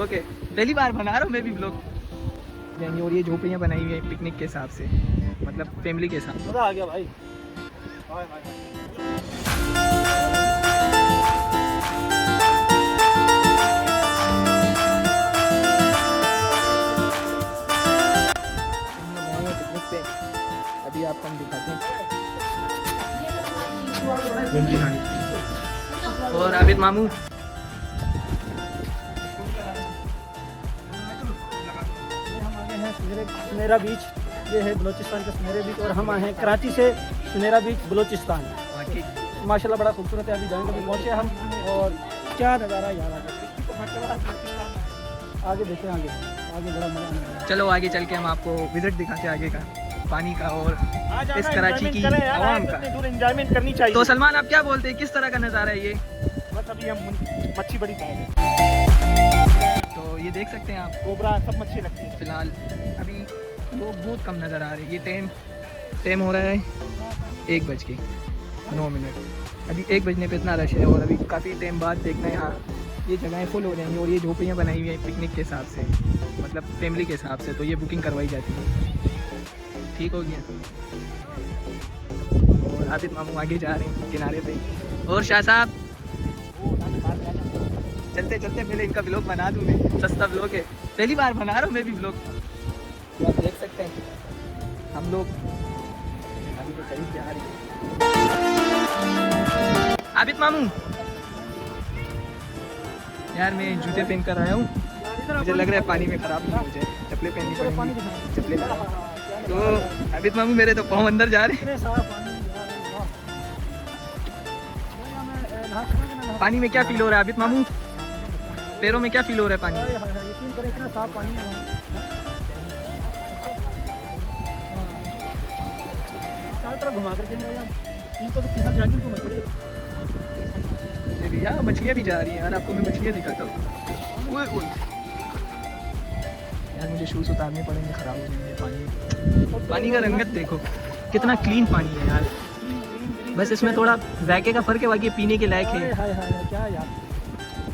Okay, पहली बार बना रहा हूँ मैं भी ब्लॉग। और ये झोपड़ियाँ बनाई हुई हैं पिकनिक के हिसाब से, मतलब फैमिली के साथ। मजा आ गया भाई। पिकनिक पे अभी आपको हम दिखाते हैं। और आबिद मामू सुनेरा बीच, ये है बलोचिस्तान का सुनेरा बीच, और हम आए हैं कराची से सुनेरा बीच बलोचिस्तान। माशाल्लाह बड़ा खूबसूरत है। अभी जाएंगे, अभी पहुँचे हम, और क्या नज़ारा यार। आगे देखें, आगे आगे बड़ा मजा आने वाला है। चलो आगे चल के हम आपको विजिट दिखाते हैं आगे का पानी का और इस कराची की आवाम का। एंजॉयमेंट करनी चाहिए। तो सलमान आप क्या बोलते हैं, किस तरह का नज़ारा है ये? बस अभी हम मच्छी बड़ी खाएंगे, तो ये देख सकते हैं आप, कोबरा सब मच्छी लगती है। फिलहाल अभी लोग बहुत कम नज़र आ रहे हैं। ये टाइम हो रहा है 1:09। अभी 1 बजने पे इतना रश है, और अभी काफ़ी टाइम बाद देखना है यहाँ ये जगहें फुल हो जाएंगी। और ये झोपड़ियाँ बनाई हुई हैं पिकनिक के हिसाब से, मतलब फैमिली के हिसाब से, तो ये बुकिंग करवाई जाती है। ठीक हो गया। और आबिद मामू आगे जा रहे हैं किनारे पे, और शाह साहब चलते चलते पहले इनका ब्लॉग बना दूँ मैं। सस्ता ब्लॉग है, पहली बार बना रहा हूँ मैं भी ब्लॉग। तो आप देख सकते हैं हम लोग अभी तो करीब जा रहे हैं। आबिद मामू यार मैं जूते पहन कर आया हूँ, मुझे लग रहा है पानी में ख़राब नहीं हो जाए, चप्पलें पहननी पड़ेंगी। चप्पलें तो आबिद मामू मेरे तो पाँव अंदर जा रहे हैं। पानी में क्या फील हो रहा है आबिद मामू? पैरों में क्या फील हो रहा है पानी? यकीन करें इतना साफ पानी है। चारों तरफ घुमा करके इनको तो किसान जागी को मत पड़े। भैया मछलियाँ भी जा रही हैं यार, आपको मैं मछलियाँ दिखाता हूँ। यार मुझे शूज़ उतारने पड़ेंगे, ख़राब हो जाएंगे। पानी का रंगत देखो कितना क्लीन पानी है यार, बस इसमें थोड़ा जायके का फ़र्क है, बाकी पीने के लायक है। हाय हाय क्या यार,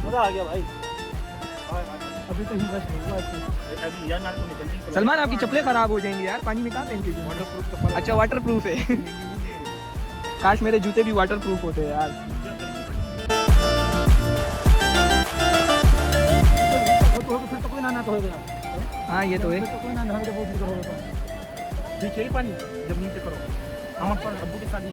मज़ा आ गया भाई। अभी तो ही बस नहीं। सलमान आपकी चप्पलें ख़राब हो जाएंगी यार, पानी में कहाँ पहनती है? वाटरप्रूफ। अच्छा वाटरप्रूफ है। काश मेरे जूते भी वाटरप्रूफ होते हैं यार। तो कोई ना तो हो गया। हाँ ये तो है। कोई ना बहुत पानी जब नीचे करो हम पर अब्बू के साथ।